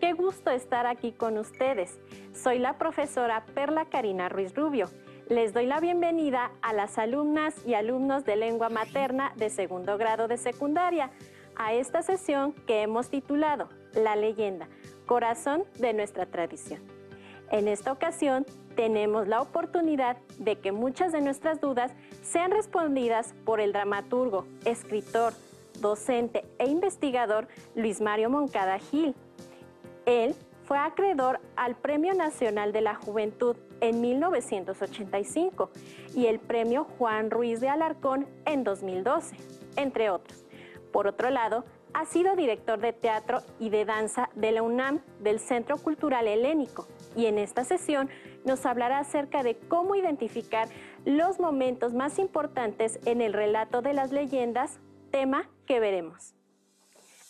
qué gusto estar aquí con ustedes. Soy la profesora Perla Karina Ruiz Rubio. Les doy la bienvenida a las alumnas y alumnos de lengua materna de segundo grado de secundaria a esta sesión que hemos titulado La leyenda, corazón de nuestra tradición. En esta ocasión tenemos la oportunidad de que muchas de nuestras dudas sean respondidas por el dramaturgo, escritor, docente e investigador Luis Mario Moncada Gil. Él fue acreedor al Premio Nacional de la Juventud en 1985 y el Premio Juan Ruiz de Alarcón en 2012, entre otros. Por otro lado, ha sido director de teatro y de danza de la UNAM del Centro Cultural Helénico y en esta sesión nos hablará acerca de cómo identificar los momentos más importantes en el relato de las leyendas, tema que veremos.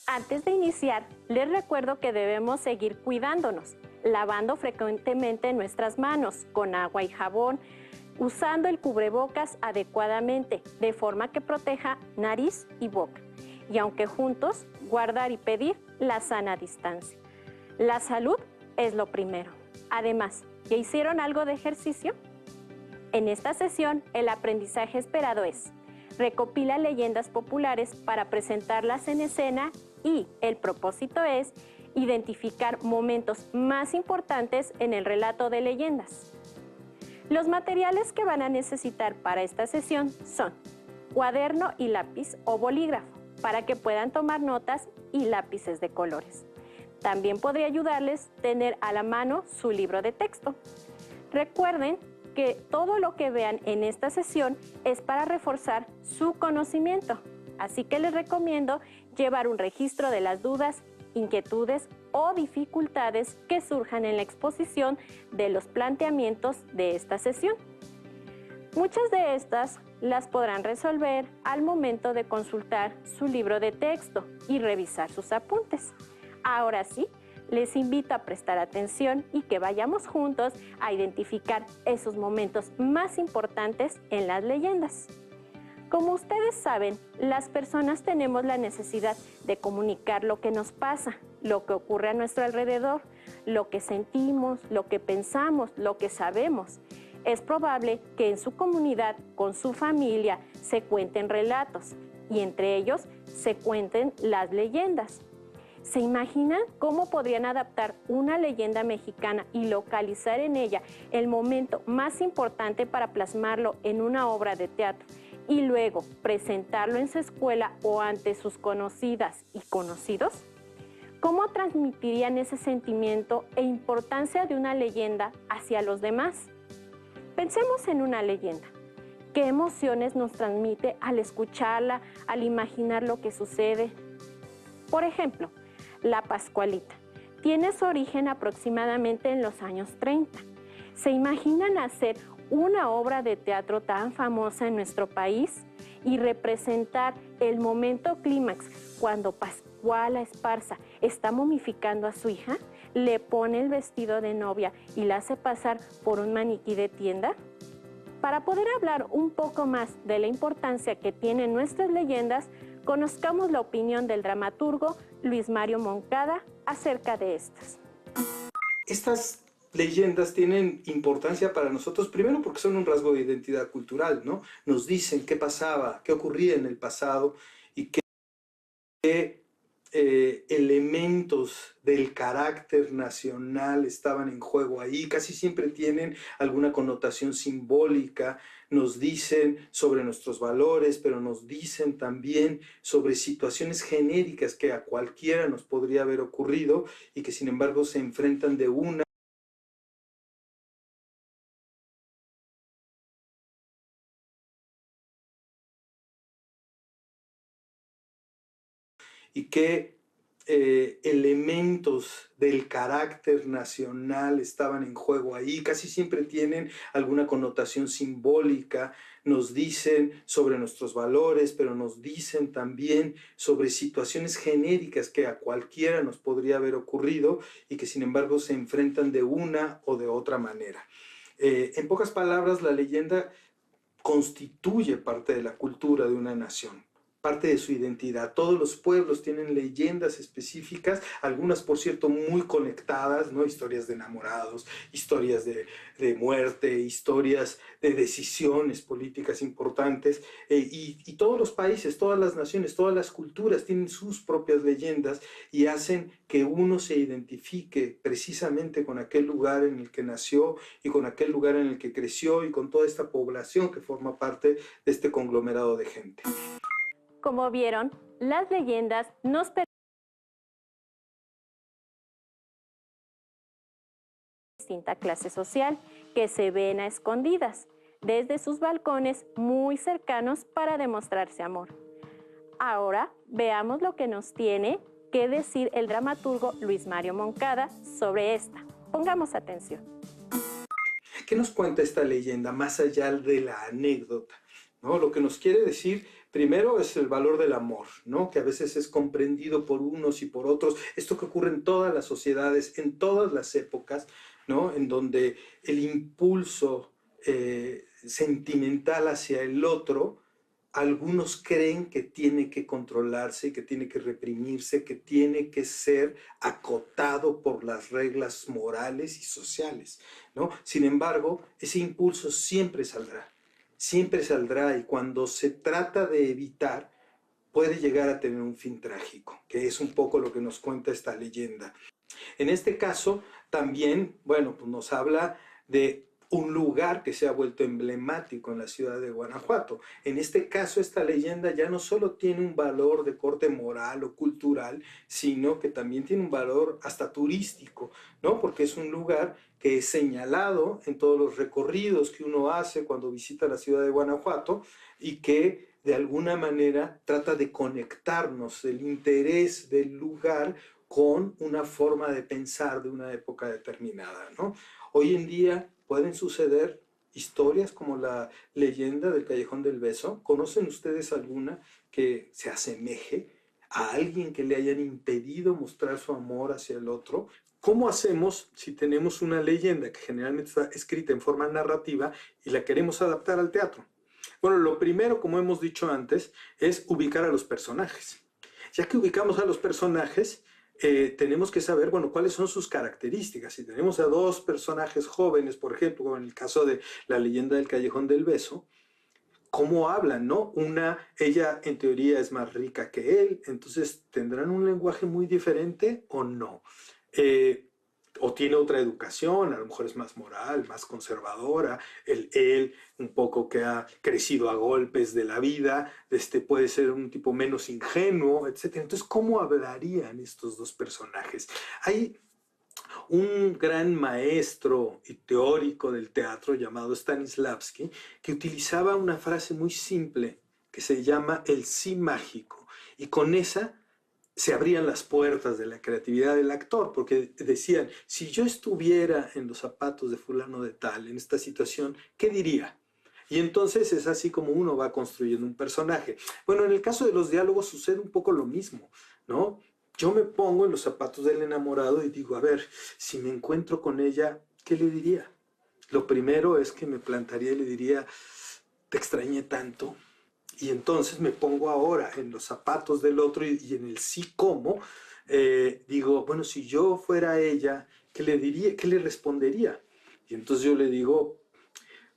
Antes de iniciar, les recuerdo que debemos seguir cuidándonos, lavando frecuentemente nuestras manos con agua y jabón, usando el cubrebocas adecuadamente, de forma que proteja nariz y boca. Y aunque juntos, guardar y pedir la sana distancia. La salud es lo primero. Además, ¿ya hicieron algo de ejercicio? En esta sesión, el aprendizaje esperado es: recopila leyendas populares para presentarlas en escena y el propósito es identificar momentos más importantes en el relato de leyendas. Los materiales que van a necesitar para esta sesión son cuaderno y lápiz o bolígrafo, para que puedan tomar notas y lápices de colores. También podría ayudarles tener a la mano su libro de texto. Recuerden que todo lo que vean en esta sesión es para reforzar su conocimiento, así que les recomiendo llevar un registro de las dudas, inquietudes o dificultades que surjan en la exposición de los planteamientos de esta sesión. Muchas de estas las podrán resolver al momento de consultar su libro de texto y revisar sus apuntes. Ahora sí, les invito a prestar atención y que vayamos juntos a identificar esos momentos más importantes en las leyendas. Como ustedes saben, las personas tenemos la necesidad de comunicar lo que nos pasa, lo que ocurre a nuestro alrededor, lo que sentimos, lo que pensamos, lo que sabemos. Es probable que en su comunidad, con su familia, se cuenten relatos y entre ellos se cuenten las leyendas. ¿Se imaginan cómo podrían adaptar una leyenda mexicana y localizar en ella el momento más importante para plasmarlo en una obra de teatro y luego presentarlo en su escuela o ante sus conocidas y conocidos? ¿Cómo transmitirían ese sentimiento e importancia de una leyenda hacia los demás? Pensemos en una leyenda. ¿Qué emociones nos transmite al escucharla, al imaginar lo que sucede? Por ejemplo, La Pascualita tiene su origen aproximadamente en los años 30. ¿Se imaginan hacer una obra de teatro tan famosa en nuestro país y representar el momento clímax cuando Pascuala Esparza está momificando a su hija? Le pone el vestido de novia y la hace pasar por un maniquí de tienda. Para poder hablar un poco más de la importancia que tienen nuestras leyendas, conozcamos la opinión del dramaturgo Luis Mario Moncada acerca de estas. Estas leyendas tienen importancia para nosotros, primero porque son un rasgo de identidad cultural, ¿no? Nos dicen qué pasaba, qué ocurría en el pasado y qué elementos del carácter nacional estaban en juego ahí. Casi siempre tienen alguna connotación simbólica, nos dicen sobre nuestros valores, pero nos dicen también sobre situaciones genéricas que a cualquiera nos podría haber ocurrido y que sin embargo se enfrentan de una y qué elementos del carácter nacional estaban en juego ahí. Casi siempre tienen alguna connotación simbólica, nos dicen sobre nuestros valores, pero nos dicen también sobre situaciones genéricas que a cualquiera nos podría haber ocurrido y que sin embargo se enfrentan de una o de otra manera. En pocas palabras, la leyenda constituye parte de la cultura de una nación. parte de su identidad. Todos los pueblos tienen leyendas específicas, algunas por cierto muy conectadas, ¿no? Historias de enamorados, historias de muerte, historias de decisiones políticas importantes, y todos los países, todas las naciones, todas las culturas tienen sus propias leyendas y hacen que uno se identifique precisamente con aquel lugar en el que nació y con aquel lugar en el que creció y con toda esta población que forma parte de este conglomerado de gente. Como vieron, las leyendas nos permiten distinta clase social que se ven a escondidas desde sus balcones muy cercanos para demostrarse amor. Ahora veamos lo que nos tiene que decir el dramaturgo Luis Mario Moncada sobre esta. Pongamos atención. ¿Qué nos cuenta esta leyenda más allá de la anécdota? ¿No? Lo que nos quiere decir primero es el valor del amor, ¿no? Que a veces es comprendido por unos y por otros. Esto que ocurre en todas las sociedades, en todas las épocas, ¿no? En donde el impulso sentimental hacia el otro, algunos creen que tiene que controlarse, que tiene que reprimirse, que tiene que ser acotado por las reglas morales y sociales, ¿no? Sin embargo, ese impulso siempre saldrá, y cuando se trata de evitar, puede llegar a tener un fin trágico, que es un poco lo que nos cuenta esta leyenda. En este caso, también, bueno, pues nos habla de un lugar que se ha vuelto emblemático en la ciudad de Guanajuato. En este caso, esta leyenda ya no solo tiene un valor de corte moral o cultural, sino que también tiene un valor hasta turístico, ¿no? Porque es un lugar que es señalado en todos los recorridos que uno hace cuando visita la ciudad de Guanajuato y que de alguna manera trata de conectarnos el interés del lugar con una forma de pensar de una época determinada, ¿no? Hoy en día pueden suceder historias como la leyenda del Callejón del Beso. ¿Conocen ustedes alguna que se asemeje a alguien que le hayan impedido mostrar su amor hacia el otro? ¿Cómo hacemos si tenemos una leyenda que generalmente está escrita en forma narrativa y la queremos adaptar al teatro? Bueno, lo primero, como hemos dicho antes, es ubicar a los personajes. Ya que ubicamos a los personajes, tenemos que saber, bueno, cuáles son sus características. Si tenemos a dos personajes jóvenes, por ejemplo, en el caso de la leyenda del Callejón del Beso, ¿cómo hablan, no? Ella en teoría es más rica que él, entonces ¿tendrán un lenguaje muy diferente o no? O tiene otra educación, a lo mejor es más moral, más conservadora, él un poco que ha crecido a golpes de la vida, puede ser un tipo menos ingenuo, etc. Entonces, ¿cómo hablarían estos dos personajes? Hay un gran maestro y teórico del teatro llamado Stanislavski que utilizaba una frase muy simple que se llama el sí mágico, y con esa se abrían las puertas de la creatividad del actor, porque decían, si yo estuviera en los zapatos de fulano de tal, en esta situación, ¿qué diría? Y entonces es así como uno va construyendo un personaje. Bueno, en el caso de los diálogos sucede un poco lo mismo, ¿no? Yo me pongo en los zapatos del enamorado y digo, a ver, si me encuentro con ella, ¿qué le diría? Lo primero es que me plantaría y le diría, te extrañé tanto. Y entonces me pongo ahora en los zapatos del otro y en el sí cómo, digo, bueno, si yo fuera ella, ¿qué le diría? ¿Qué le respondería? Y entonces yo le digo,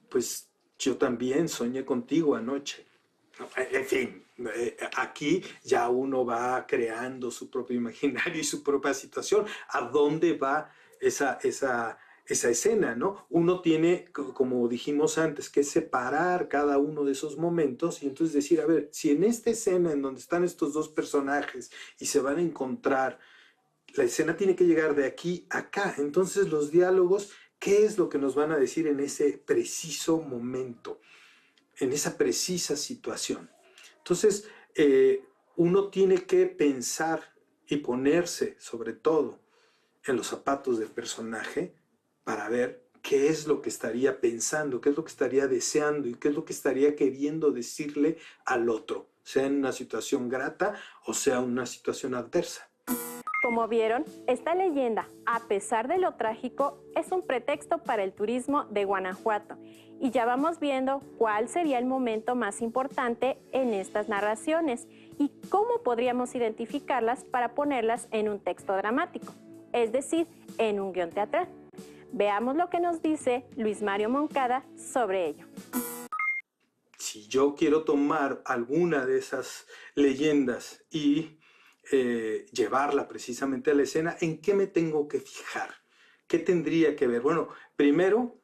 pues yo también soñé contigo anoche. En fin, aquí ya uno va creando su propio imaginario y su propia situación. ¿A dónde va esa escena, ¿no? Uno tiene, como dijimos antes, que separar cada uno de esos momentos y entonces decir, a ver, si en esta escena en donde están estos dos personajes y se van a encontrar, la escena tiene que llegar de aquí a acá. Entonces los diálogos, ¿qué es lo que nos van a decir en ese preciso momento, en esa precisa situación? Entonces, uno tiene que pensar y ponerse, sobre todo, en los zapatos del personaje para ver qué es lo que estaría pensando, qué es lo que estaría deseando y qué es lo que estaría queriendo decirle al otro, sea en una situación grata o sea en una situación adversa. Como vieron, esta leyenda, a pesar de lo trágico, es un pretexto para el turismo de Guanajuato. Y ya vamos viendo cuál sería el momento más importante en estas narraciones y cómo podríamos identificarlas para ponerlas en un texto dramático, es decir, en un guión teatral. Veamos lo que nos dice Luis Mario Moncada sobre ello. Si yo quiero tomar alguna de esas leyendas y llevarla precisamente a la escena, ¿en qué me tengo que fijar? ¿Qué tendría que ver? Bueno, primero,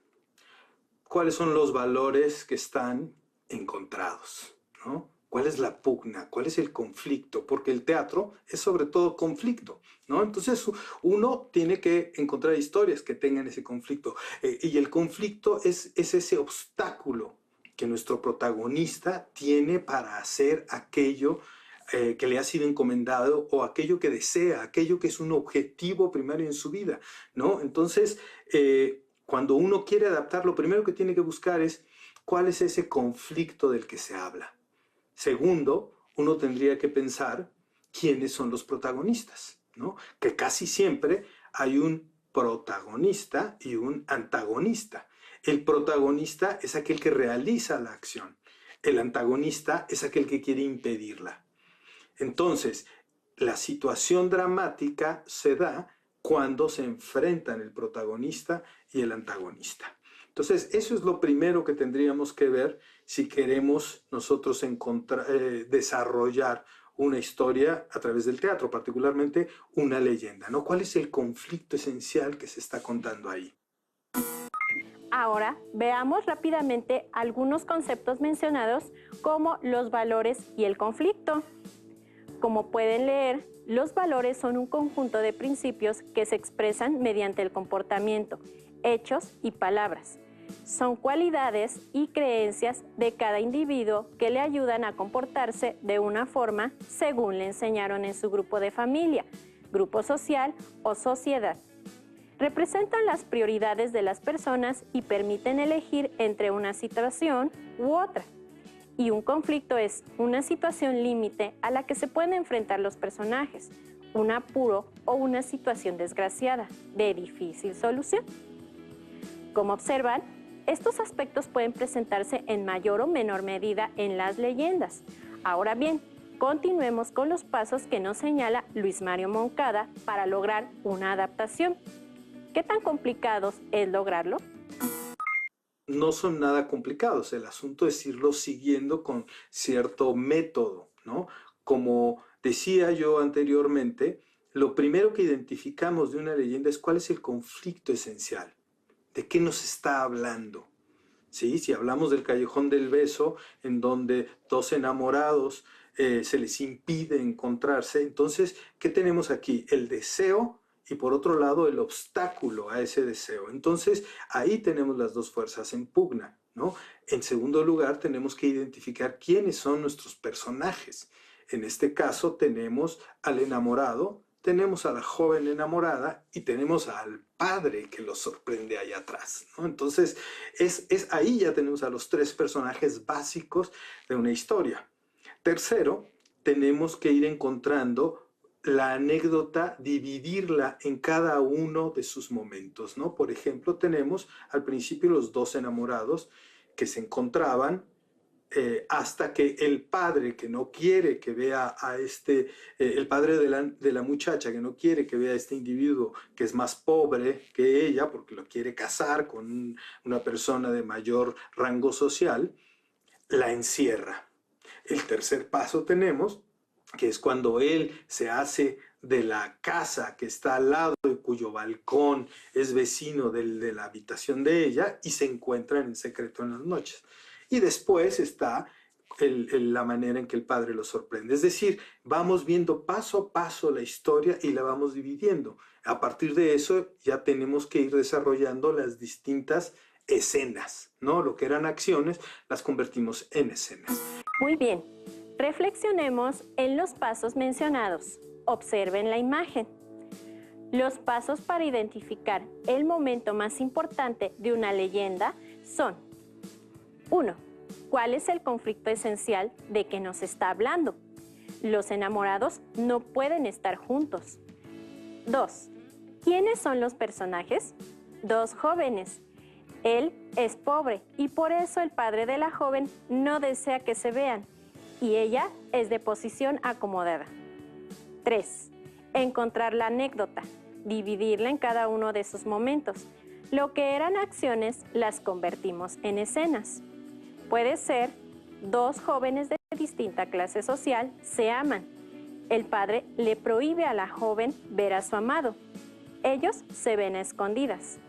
¿cuáles son los valores que están encontrados? ¿No? ¿Cuál es la pugna? ¿Cuál es el conflicto? Porque el teatro es sobre todo conflicto, ¿no? Entonces uno tiene que encontrar historias que tengan ese conflicto. Y el conflicto es ese obstáculo que nuestro protagonista tiene para hacer aquello que le ha sido encomendado o aquello que desea, aquello que es un objetivo primario en su vida, ¿no? Entonces, cuando uno quiere adaptar, lo primero que tiene que buscar es cuál es ese conflicto del que se habla. Segundo, uno tendría que pensar quiénes son los protagonistas, ¿no? Que casi siempre hay un protagonista y un antagonista. El protagonista es aquel que realiza la acción. El antagonista es aquel que quiere impedirla. Entonces, la situación dramática se da cuando se enfrentan el protagonista y el antagonista. Entonces, eso es lo primero que tendríamos que ver si queremos nosotros desarrollar una historia a través del teatro, particularmente una leyenda, ¿no? ¿Cuál es el conflicto esencial que se está contando ahí? Ahora veamos rápidamente algunos conceptos mencionados como los valores y el conflicto. Como pueden leer, los valores son un conjunto de principios que se expresan mediante el comportamiento, hechos y palabras. Son cualidades y creencias de cada individuo que le ayudan a comportarse de una forma según le enseñaron en su grupo de familia, grupo social o sociedad. Representan las prioridades de las personas y permiten elegir entre una situación u otra. Y un conflicto es una situación límite a la que se pueden enfrentar los personajes, un apuro o una situación desgraciada, de difícil solución. Como observan, estos aspectos pueden presentarse en mayor o menor medida en las leyendas. Ahora bien, continuemos con los pasos que nos señala Luis Mario Moncada para lograr una adaptación. ¿Qué tan complicados es lograrlo? No son nada complicados, el asunto es irlo siguiendo con cierto método, ¿no? Como decía yo anteriormente, lo primero que identificamos de una leyenda es cuál es el conflicto esencial, de qué nos está hablando. ¿Sí? Si hablamos del Callejón del Beso, en donde dos enamorados se les impide encontrarse, entonces, ¿qué tenemos aquí? El deseo y por otro lado el obstáculo a ese deseo. Entonces, ahí tenemos las dos fuerzas en pugna, ¿no? En segundo lugar, tenemos que identificar quiénes son nuestros personajes. En este caso, tenemos al enamorado, tenemos a la joven enamorada y tenemos al padre que lo sorprende allá atrás, ¿no? Entonces, ahí ya tenemos a los tres personajes básicos de una historia. Tercero, tenemos que ir encontrando la anécdota, dividirla en cada uno de sus momentos, ¿no? Por ejemplo, tenemos al principio los dos enamorados que se encontraban hasta que el padre que no quiere que vea a el padre de la muchacha que no quiere que vea a este individuo que es más pobre que ella porque lo quiere casar con una persona de mayor rango social, la encierra. El tercer paso tenemos que es cuando él se hace de la casa que está al lado y cuyo balcón es vecino de la habitación de ella y se encuentran en secreto en las noches. Y después está la manera en que el padre lo sorprende. Es decir, vamos viendo paso a paso la historia y la vamos dividiendo. A partir de eso ya tenemos que ir desarrollando las distintas escenas, ¿no? Lo que eran acciones las convertimos en escenas. Muy bien. Reflexionemos en los pasos mencionados. Observen la imagen. Los pasos para identificar el momento más importante de una leyenda son: 1. ¿Cuál es el conflicto esencial de que nos está hablando? Los enamorados no pueden estar juntos. 2. ¿Quiénes son los personajes? 2 jóvenes. Él es pobre y por eso el padre de la joven no desea que se vean y ella es de posición acomodada. 3. Encontrar la anécdota, dividirla en cada uno de sus momentos. Lo que eran acciones las convertimos en escenas. Puede ser 2 jóvenes de distinta clase social se aman. El padre le prohíbe a la joven ver a su amado. Ellos se ven a escondidas.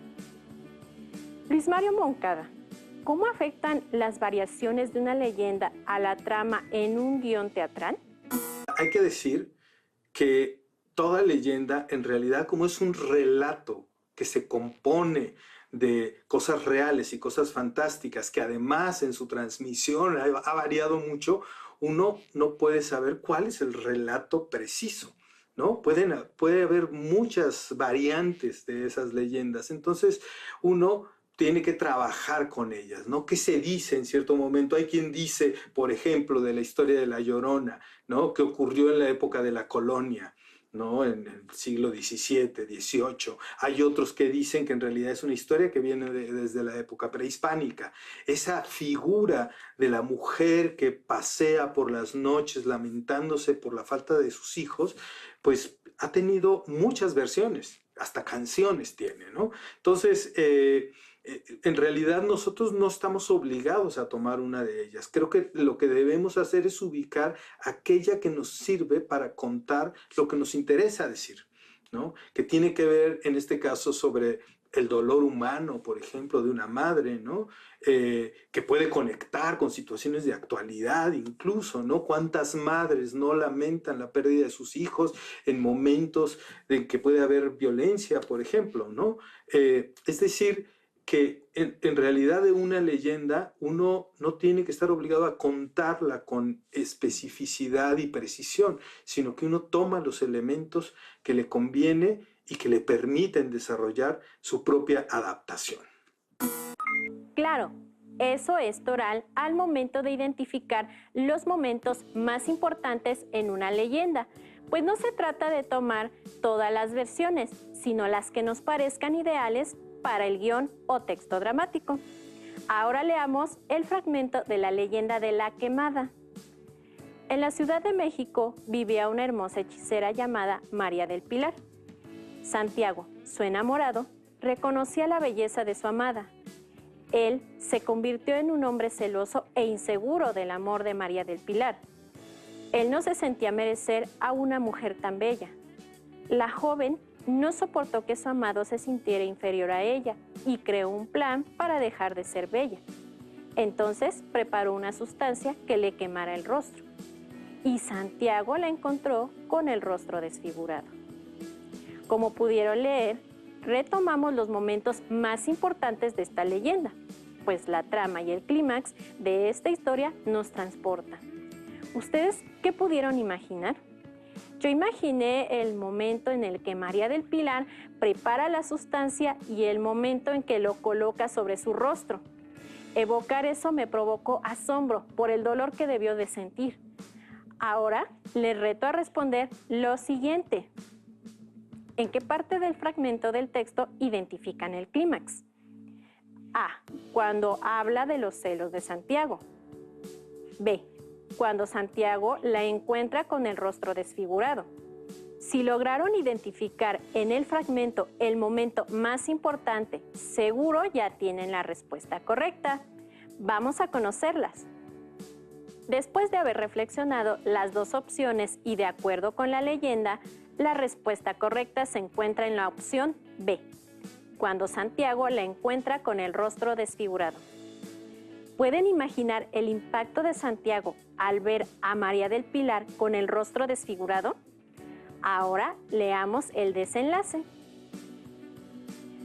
Luis Mario Moncada, ¿cómo afectan las variaciones de una leyenda a la trama en un guión teatral? Hay que decir que toda leyenda en realidad, como es un relato que se compone de cosas reales y cosas fantásticas, que además en su transmisión ha variado mucho, uno no puede saber cuál es el relato preciso, ¿no? Puede haber muchas variantes de esas leyendas, entonces uno tiene que trabajar con ellas, ¿no? ¿Qué se dice en cierto momento? Hay quien dice, por ejemplo, de la historia de La Llorona, ¿no? Que ocurrió en la época de la colonia, ¿no? En el siglo XVII, XVIII. Hay otros que dicen que en realidad es una historia que viene desde la época prehispánica. Esa figura de la mujer que pasea por las noches lamentándose por la falta de sus hijos, pues ha tenido muchas versiones, hasta canciones tiene, ¿no? Entonces, en realidad nosotros no estamos obligados a tomar una de ellas. Creo que lo que debemos hacer es ubicar aquella que nos sirve para contar lo que nos interesa decir, ¿no? Que tiene que ver, en este caso, sobre el dolor humano, por ejemplo, de una madre, ¿no? Que puede conectar con situaciones de actualidad incluso, ¿no? ¿Cuántas madres no lamentan la pérdida de sus hijos en momentos en que puede haber violencia, por ejemplo, ¿no? Es decir, que en realidad de una leyenda uno no tiene que estar obligado a contarla con especificidad y precisión, sino que uno toma los elementos que le conviene y que le permiten desarrollar su propia adaptación. Claro, eso es Toral al momento de identificar los momentos más importantes en una leyenda, pues no se trata de tomar todas las versiones, sino las que nos parezcan ideales para el guión o texto dramático. Ahora leamos el fragmento de la leyenda de la quemada. En la Ciudad de México vivía una hermosa hechicera llamada María del Pilar. Santiago, su enamorado, reconocía la belleza de su amada. Él se convirtió en un hombre celoso e inseguro del amor de María del Pilar. Él no se sentía merecer a una mujer tan bella. La joven no soportó que su amado se sintiera inferior a ella y creó un plan para dejar de ser bella. Entonces preparó una sustancia que le quemara el rostro. Y Santiago la encontró con el rostro desfigurado. Como pudieron leer, retomamos los momentos más importantes de esta leyenda, pues la trama y el clímax de esta historia nos transportan. ¿Ustedes qué pudieron imaginar? Yo imaginé el momento en el que María del Pilar prepara la sustancia y el momento en que lo coloca sobre su rostro. Evocar eso me provocó asombro por el dolor que debió de sentir. Ahora les reto a responder lo siguiente. ¿En qué parte del fragmento del texto identifican el clímax? A. Cuando habla de los celos de Santiago. B. Cuando Santiago la encuentra con el rostro desfigurado. Si lograron identificar en el fragmento el momento más importante, seguro ya tienen la respuesta correcta. Vamos a conocerlas. Después de haber reflexionado las dos opciones y de acuerdo con la leyenda, la respuesta correcta se encuentra en la opción B, cuando Santiago la encuentra con el rostro desfigurado. ¿Pueden imaginar el impacto de Santiago al ver a María del Pilar con el rostro desfigurado? Ahora leamos el desenlace.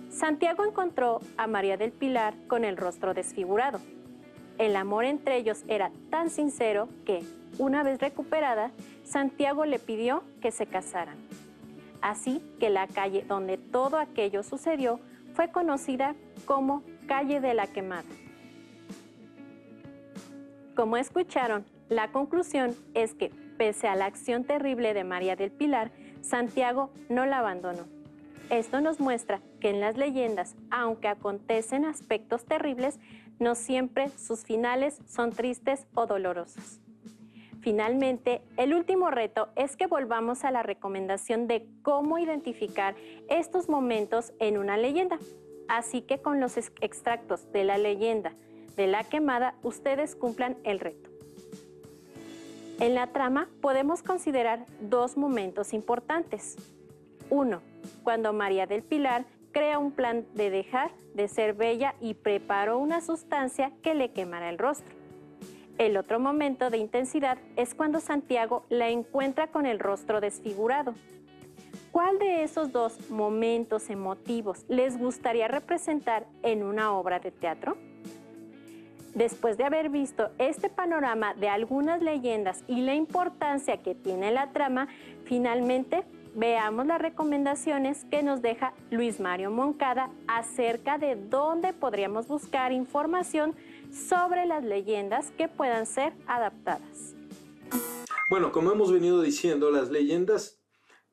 Santiago encontró a María del Pilar con el rostro desfigurado. El amor entre ellos era tan sincero que, una vez recuperada, Santiago le pidió que se casaran. Así que la calle donde todo aquello sucedió fue conocida como Calle de la Quemada. Como escucharon, la conclusión es que, pese a la acción terrible de María del Pilar, Santiago no la abandonó. Esto nos muestra que en las leyendas, aunque acontecen aspectos terribles, no siempre sus finales son tristes o dolorosos. Finalmente, el último reto es que volvamos a la recomendación de cómo identificar estos momentos en una leyenda. Así que con los extractos de la leyenda de la quemada, ustedes cumplan el reto. En la trama podemos considerar dos momentos importantes. 1. Cuando María del Pilar crea un plan de dejar de ser bella y preparó una sustancia que le quemará el rostro. El otro momento de intensidad es cuando Santiago la encuentra con el rostro desfigurado. ¿Cuál de esos dos momentos emotivos les gustaría representar en una obra de teatro? Después de haber visto este panorama de algunas leyendas y la importancia que tiene la trama, finalmente veamos las recomendaciones que nos deja Luis Mario Moncada acerca de dónde podríamos buscar información sobre las leyendas que puedan ser adaptadas. Bueno, como hemos venido diciendo, las leyendas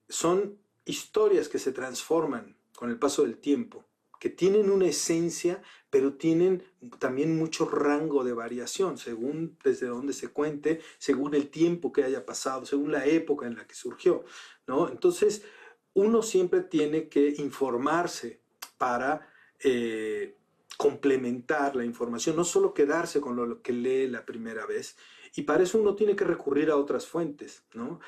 son historias que se transforman con el paso del tiempo, que tienen una esencia, pero tienen también mucho rango de variación, según desde dónde se cuente, según el tiempo que haya pasado, según la época en la que surgió, ¿no? Entonces, uno siempre tiene que informarse para complementar la información, no solo quedarse con lo que lee la primera vez. Y para eso uno tiene que recurrir a otras fuentes, ¿no?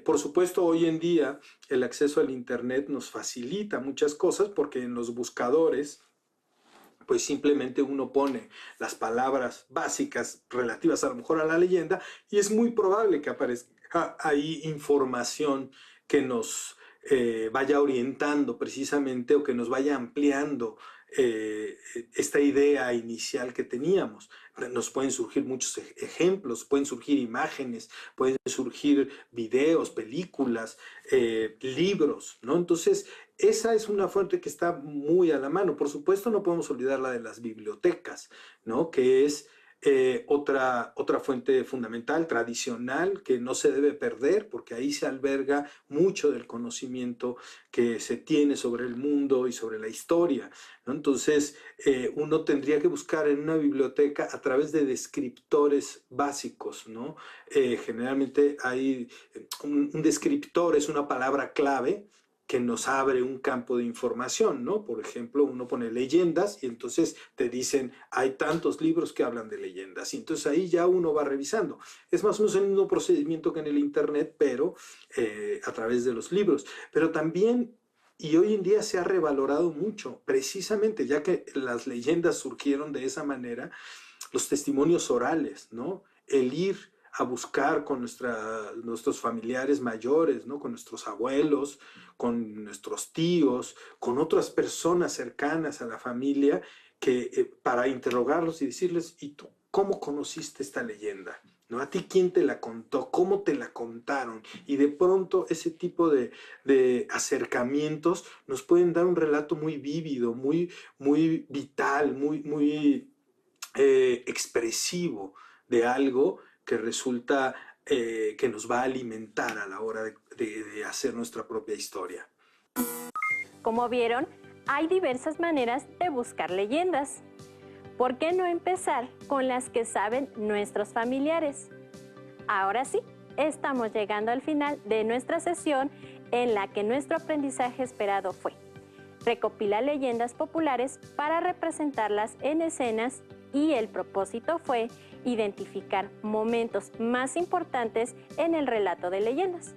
Por supuesto, hoy en día el acceso al Internet nos facilita muchas cosas porque en los buscadores, pues simplemente uno pone las palabras básicas relativas a lo mejor a la leyenda y es muy probable que aparezca ahí información que nos vaya orientando precisamente o que nos vaya ampliando esta idea inicial que teníamos. Nos pueden surgir muchos ejemplos, pueden surgir imágenes, pueden surgir videos, películas, libros, ¿no? Entonces, esa es una fuente que está muy a la mano. Por supuesto, no podemos olvidar la de las bibliotecas, ¿no? Que es otra fuente fundamental, tradicional, que no se debe perder, porque ahí se alberga mucho del conocimiento que se tiene sobre el mundo y sobre la historia, ¿no? Entonces, uno tendría que buscar en una biblioteca a través de descriptores básicos, ¿no? Generalmente hay un descriptor, es una palabra clave que nos abre un campo de información, ¿no? Por ejemplo, uno pone leyendas y entonces te dicen, hay tantos libros que hablan de leyendas, y entonces ahí ya uno va revisando. Es más o menos el mismo procedimiento que en el Internet, pero a través de los libros. Pero también, y hoy en día se ha revalorado mucho, precisamente ya que las leyendas surgieron de esa manera, los testimonios orales, ¿no? El ir a buscar con nuestros familiares mayores, ¿no? Con nuestros abuelos, con nuestros tíos, con otras personas cercanas a la familia, para interrogarlos y decirles, ¿y tú cómo conociste esta leyenda? ¿No? ¿A ti quién te la contó? ¿Cómo te la contaron? Y de pronto ese tipo de acercamientos nos pueden dar un relato muy vívido, muy, muy vital, muy expresivo de algo que resulta que nos va a alimentar a la hora de hacer nuestra propia historia. Como vieron, hay diversas maneras de buscar leyendas. ¿Por qué no empezar con las que saben nuestros familiares? Ahora sí, estamos llegando al final de nuestra sesión en la que nuestro aprendizaje esperado fue: recopila leyendas populares para representarlas en escenas, y el propósito fue identificar momentos más importantes en el relato de leyendas.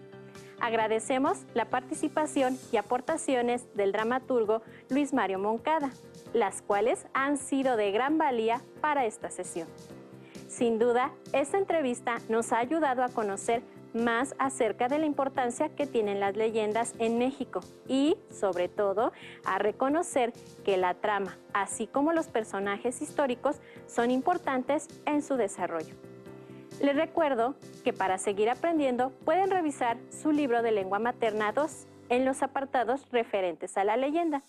Agradecemos la participación y aportaciones del dramaturgo Luis Mario Moncada, las cuales han sido de gran valía para esta sesión. Sin duda, esta entrevista nos ha ayudado a conocer más acerca de la importancia que tienen las leyendas en México y, sobre todo, a reconocer que la trama, así como los personajes históricos, son importantes en su desarrollo. Les recuerdo que para seguir aprendiendo pueden revisar su libro de Lengua Materna 2 en los apartados referentes a la leyenda.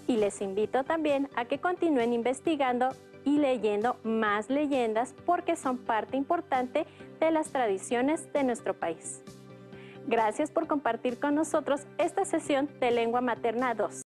Y les invito también a que continúen investigando y leyendo más leyendas porque son parte importante de las tradiciones de nuestro país. Gracias por compartir con nosotros esta sesión de Lengua Materna 2.